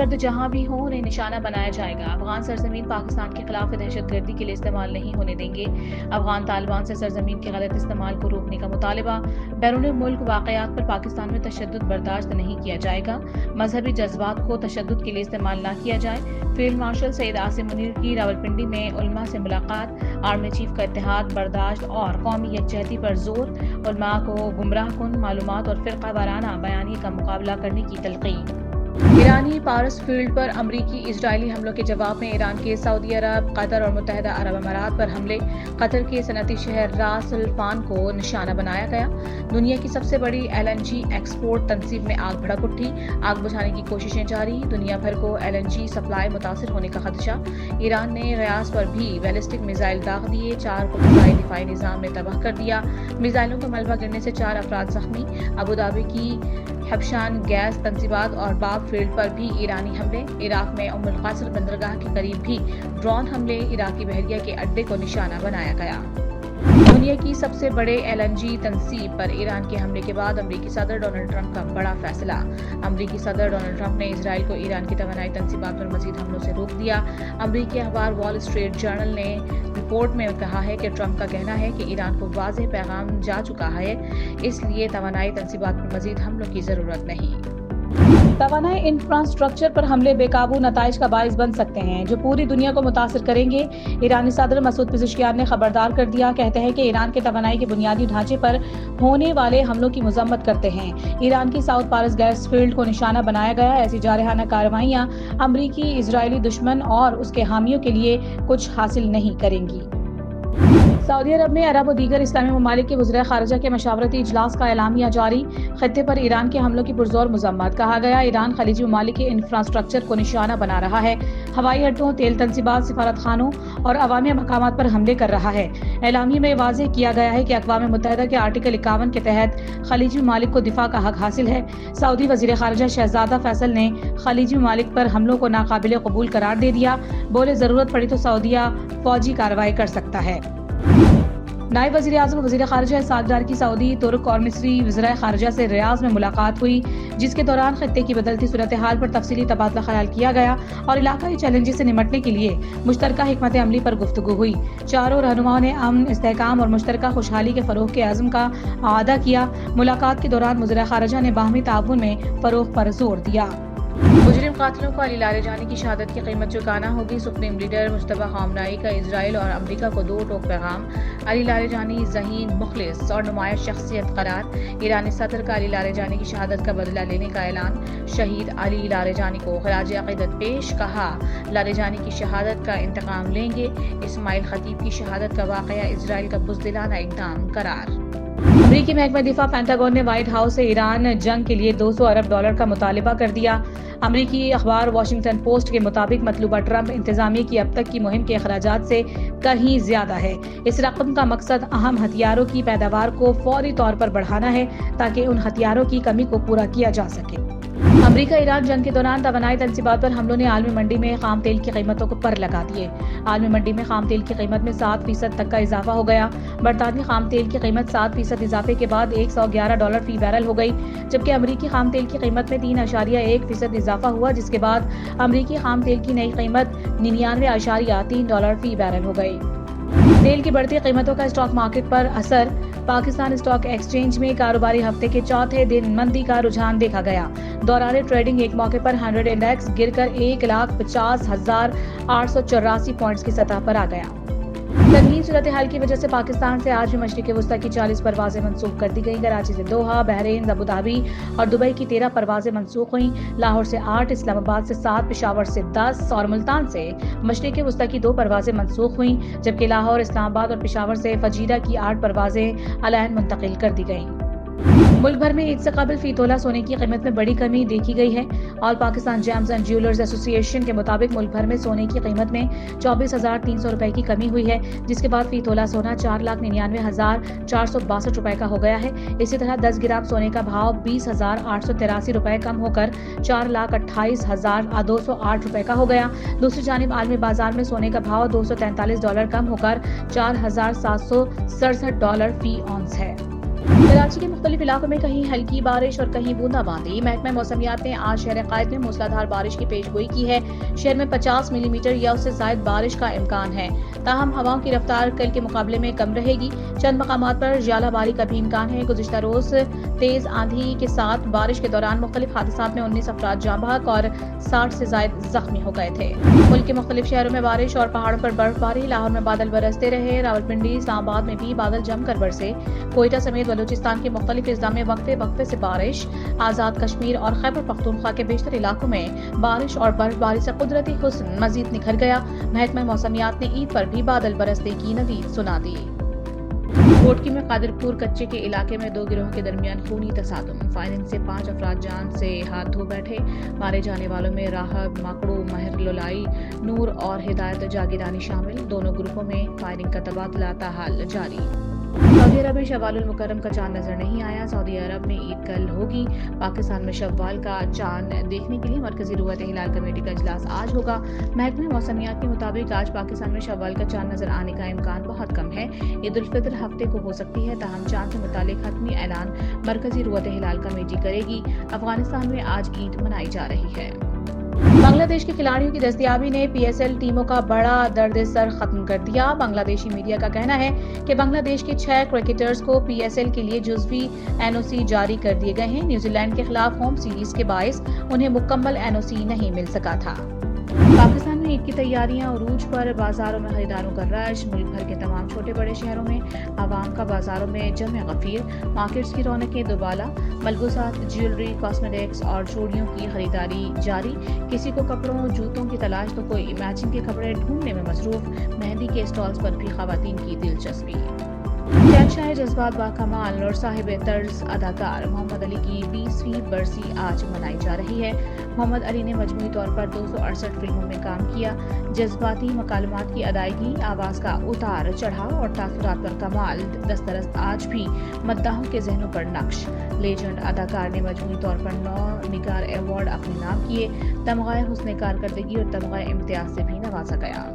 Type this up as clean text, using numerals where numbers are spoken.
गर्द जहां भी हो उन्हें निशाना बनाया जाएगा। अफगान सरजमीन पाकिस्तान के खिलाफ दहशत गर्दी के लिए इस्तेमाल नहीं होने देंगे। अफगान तालिबान से सरजमीन के गलत इस्तेमाल को रोकने का मुतालबा। बैरून मुल्क वाक़यात पर पाकिस्तान में तशद्दुद बर्दाश्त नहीं किया जाएगा। मजहबी जज्बात को तशद्दुद के लिए इस्तेमाल न किया जाए। फील्ड मार्शल सैयद आसिम मुनीर की रावलपिंडी में उलमा से मुलाकात। आर्मी चीफ का इत्तेहाद, बर्दाश्त और कौमी यकजहती पर जोर। उलमा को गुमराह कुन मालूमात और फिरका वाराना बयानी का मुकाबला करने की तलकीन। ईरानी पारस फील्ड पर अमरीकी इजरायली हमलों के जवाब में ईरान के सऊदी अरब, कतर और मुत्तहिदा अरब अमारात पर हमले। कतर के सनती शहर रास अल फान को निशाना बनाया गया। दुनिया की सबसे बड़ी LNG एक्सपोर्ट तंसीब में आग भड़क उठी। आग बुझाने की कोशिशें जारी। दुनिया भर को LNG सप्लाई मुतासिर होने का खदशा। ईरान ने रियाज पर भी बैलिस्टिक मिसाइल दाग दिए। 4 को फिजाई दिफाई निजाम ने तबाह कर दिया। मिसाइलों का मलबा गिरने से 4 अफराद जख्मी। अबूधाबी की हबशान गैस तंसीबात और बाब फील्ड पर भी ईरानी हमले। इराक में उम्मुल क़ासिर बंदरगाह के करीब भी ड्रोन हमले। इराकी बहरिया के अड्डे को निशाना बनाया गया। दुनिया की सबसे बड़े LNG तंसीब पर ईरान के हमले के बाद अमरीकी सदर डोनाल्ड ट्रंप का बड़ा फैसला। अमरीकी सदर डोनाल्ड ट्रंप ने इजराइल को ईरान की तवानाई तंसीबात पर मजीद हमलों से रोक दिया। अमरीकी अखबार वॉल स्ट्रीट जर्नल ने रिपोर्ट में कहा है कि ट्रंप का कहना है कि ईरान को वाज़ेह पैगाम जा चुका है, इसलिए तवानाई तंसीबात पर मजीद हमलों की जरूरत नहीं। तवानाई इंफ्रास्ट्रक्चर पर हमले बेकाबू नताइज का बाइस बन सकते हैं जो पूरी दुनिया को मुतासिर करेंगे। ईरानी सदर मसूद पेज़ेश्कियान ने खबरदार कर दिया। कहते हैं कि ईरान के तवानाई के बुनियादी ढांचे पर होने वाले हमलों की मजम्मत करते हैं। ईरान की साउथ पारस गैस फील्ड को निशाना बनाया गया। ऐसी जारहाना कार्रवाइयां अमरीकी इजरायली दुश्मन और उसके हामियों के लिए कुछ हासिल नहीं करेंगी। सऊदी अरब में अरब और दीगर इस्लामी ममालिक के वज़ीर ख़ारिजा के मशावरती इजलास का एलामिया जारी। खत्ते पर ईरान के हमलों की पुरज़ोर मज़म्मत। कहा गया ईरान खलीजी ममालिक के इंफ्रास्ट्रक्चर को निशाना बना रहा है। हवाई अड्डों, तेल तंसीबात, सिफारत खानों और अवामी मकामात पर हमले कर रहा है। एलामिया में वाज़ेह किया गया है कि अक़वाम मुत्तहिदा के आर्टिकल 51 के तहत खलीजी ममालिक को दिफा का हक हासिल है। सऊदी वज़ीर ख़ारिजा शहज़ादा फैसल ने खलीजी ममालिक पर हमलों को नाकाबिल कबूल करार दे दिया। बोले ज़रूरत पड़ी तो सऊदिया फौजी कार्रवाई कर सकता है। नायब वज़ीर आज़म वज़ीर ख़ारिजा सागदार की सऊदी, तुर्क और मिस्री वज़ीर ख़ारिजा से रियाज में मुलाकात हुई, जिसके दौरान खत्ते की बदलती सूरत हाल पर तफसीली तबादला ख्याल किया गया और इलाकाई चैलेंजेस से निमटने के लिए मुश्तरका हिकमत अमली पर गुफ्तगू हुई। चारों रहनुमाओं ने अमन, इस्तेहकाम और मुश्तरका खुशहाली के फ़रोग़ के अज़्म का आदा किया। मुलाकात के दौरान वज़ीर ख़ारिजा ने बाहमी ताउन में फ़रोग़ पर जोर दिया। मुजरिम कातिलों को अली लारेजानी की शहादत की कीमत चुकाना होगी। सुप्रीम लीडर मुश्तबा खामनाई का इजराइल और अमरीका को 2 टोक पैगाम। अली लारेजानी ज़हीन, मुखलिस और नुमाया शख्सियत करार। ईरानी सदर का अली लारेजानी की शहादत का बदला लेने का ऐलान। शहीद अली लारेजानी को खराज अक़ीदत पेश। कहा लारेजानी की शहादत का इंतकाम लेंगे। इस्माइल खतीब की शहादत का वाक़या इजराइल का बुज़दिलाना इक़दाम करार। अमरीकी महकमा दिफा पेंटागन ने व्हाइट हाउस से ईरान जंग के लिए $200 अरब का मुतालबा कर दिया। अमरीकी अखबार वाशिंगटन पोस्ट के मुताबिक मतलूबा ट्रंप इंतजामिया की अब तक की मुहिम के अखराजात से कहीं ज्यादा है। इस रकम का मकसद अहम हथियारों की पैदावार को फौरी तौर पर बढ़ाना है ताकि उन हथियारों की कमी को पूरा किया जा सके। अमरीका ईरान जंग के दौरान तवानाई तंसीबात पर हमलों ने आलमी मंडी में खाम तेल की कीमतों को पर लगा दिए। आलमी मंडी में खाम तेल की कीमत में 7% तक का इजाफा हो गया। बरतानवी खाम तेल की कीमत 7% इजाफे के बाद $111 फी बैरल हो गई, जबकि अमरीकी खाम तेल की कीमत में 3.1% इजाफा हुआ, जिसके बाद अमरीकी खाम तेल की नई कीमत $99.3 फी बैरल हो गई। तेल की बढ़ती कीमतों का स्टॉक मार्केट पर असर। पाकिस्तान स्टॉक एक्सचेंज में कारोबारी हफ्ते के चौथे दिन मंदी का रुझान देखा गया। दौरान ट्रेडिंग एक मौके पर 100 इंडेक्स गिरकर 1,50,884 पॉइंट्स की सतह पर आ गया। संगीन सूरत हाल की वजह से पाकिस्तान से आज भी मशरिक़ वस्ता की 40 परवाजें मनसूख कर दी गई। कराची से दोहा, बहरीन, अबूधाबी और दुबई की 13 परवाजें मनसूख हुई। लाहौर से 8, इस्लामाबाद से 7, पेशावर से 10 और मुल्तान से मशरिक़ वस्ता की 2 परवाजें मनसूख हुई, जबकि लाहौर, इस्लामाबाद और पेशावर से फजीरा की 8 परवाजें अलैन मुंतकिल कर दी गईं। मुल्क भर में ईद से कबल फी तोला सोने की कीमत में बड़ी कमी देखी गई है। All Pakistan James and jewellers association के मुताबिक मुल्क भर में सोने की कीमत में 24,300 रुपए की कमी हुई है, जिसके बाद फी तोला सोना 4,99,462 रुपए का हो गया है। इसी तरह 10 ग्राम सोने का भाव 20,883 रुपए कम होकर 4,28,208 रुपए का हो गया। दूसरी जानिब आलमी बाजार में सोने का भाव $243 कम होकर $4,767 फी ऑन्स है। कराची के मुख्तलिफ इलाकों में कहीं हल्की बारिश और कहीं बूंदाबांदी। महकमा मौसमियात ने आज शहर कायद में मूसलाधार बारिश की पेशगोई की है। शहर में 50 मिलीमीटर या उससे ज्यादा बारिश का इम्कान है। ताहम हवाओं की रफ्तार कल के मुकाबले में कम रहेगी। चंद मकामात पर ज्यालाबारी का भी इम्कान है। गुज़िश्ता रोज तेज आंधी के साथ बारिश के दौरान मुख्तलिफ हादसात में 19 अफराद जाँ बहक और 60 से ज्यादा जख्मी हो गए थे। मुल्क के मुख्तलिफ शहरों में बारिश और पहाड़ों पर बर्फबारी। लाहौर में बादल बरसते रहे। रावलपिंडी इस्लामाबाद में भी बादल जमकर बरसे। कोयटा समेत बलूचिस्तान के मुख्तलिफ अजला में वक्फे वक्फे से बारिश। आज़ाद कश्मीर और खैबर पख्तूनख्वा के बेशतर इलाकों में बारिश और बर्फबारी से कुदरती हुस्न मजीद निखर गया। महकमा मौसमियात ने ईद पर भी बादल बरसने की नवीद सुना दी। कोटकी में कादिरपुर कच्चे के इलाके में दो गिरोह के दरमियान खूनी तसादुम। फायरिंग से 5 अफराद जान से हाथ धो बैठे। मारे जाने वालों में राहब माकड़ू, महर लोलाई, नूर और हिदायत जागीरानी शामिल। दोनों ग्रुपों में फायरिंग का तबादला ताहाल जारी। सऊदी अरब में शव्वालुल मुकर्रम का चांद नजर नहीं आया। सऊदी अरब में ईद कल होगी। पाकिस्तान में शव्वाल का चांद देखने के लिए मरकजी रुयत हिलाल कमेटी का इजलास आज होगा। महकमे मौसमियात के मुताबिक आज पाकिस्तान में शव्वाल का चांद नजर आने का इम्कान बहुत कम है। ईद उल फितर हफ्ते को हो सकती है, ताहम चांद से मुतालिक हतमी ऐलान मरकजी रुयत हिलाल कमेटी करेगी। अफगानिस्तान में आज ईद मनाई जा रही है। बांग्लादेश के खिलाड़ियों की दस्तयाबी ने पीएसएल टीमों का बड़ा दर्द सर खत्म कर दिया। बांग्लादेशी मीडिया का कहना है कि बांग्लादेश के 6 क्रिकेटर्स को पीएसएल के लिए जुज़वी एनओसी जारी कर दिए गए हैं। न्यूजीलैंड के खिलाफ होम सीरीज के बायस उन्हें मुकम्मल एनओसी नहीं मिल सका था। पाकिस्तान में ईद की तैयारियां उरूज पर। बाजारों में खरीदारों का रश। मुल्क भर के तमाम छोटे बड़े शहरों में आवाम का बाजारों में जम गफीर। मार्केट्स की रौनकें दुबाला। मलबूसात, ज्वेलरी, कॉस्मेटिक्स और चूड़ियों की खरीदारी जारी। किसी को कपड़ों जूतों की तलाश तो कोई मैचिंग के कपड़े ढूंढने में मसरूफ। मेहंदी के स्टॉल्स पर भी खवातीन की दिलचस्पी। शहंशाह जज्बात बाकमाल और साहिब तर्ज अदाकार मोहम्मद अली की 20वीं बरसी आज मनाई जा रही है। मोहम्मद अली ने मजमूई तौर पर 268 फिल्मों में काम किया। जज्बाती मकालमात की अदायगी, आवाज़ का उतार चढ़ाव और तासुरात पर कमाल दस्तरस आज भी मद्दाहों के जहनों पर नक्श। लेजेंड अदाकार ने मजमूई तौर पर 9 निगार अवार्ड अपने नाम किए। तमगाए हुस्न कारकर्दगी और तमगाए इम्तियाज से भी नवाजा गया।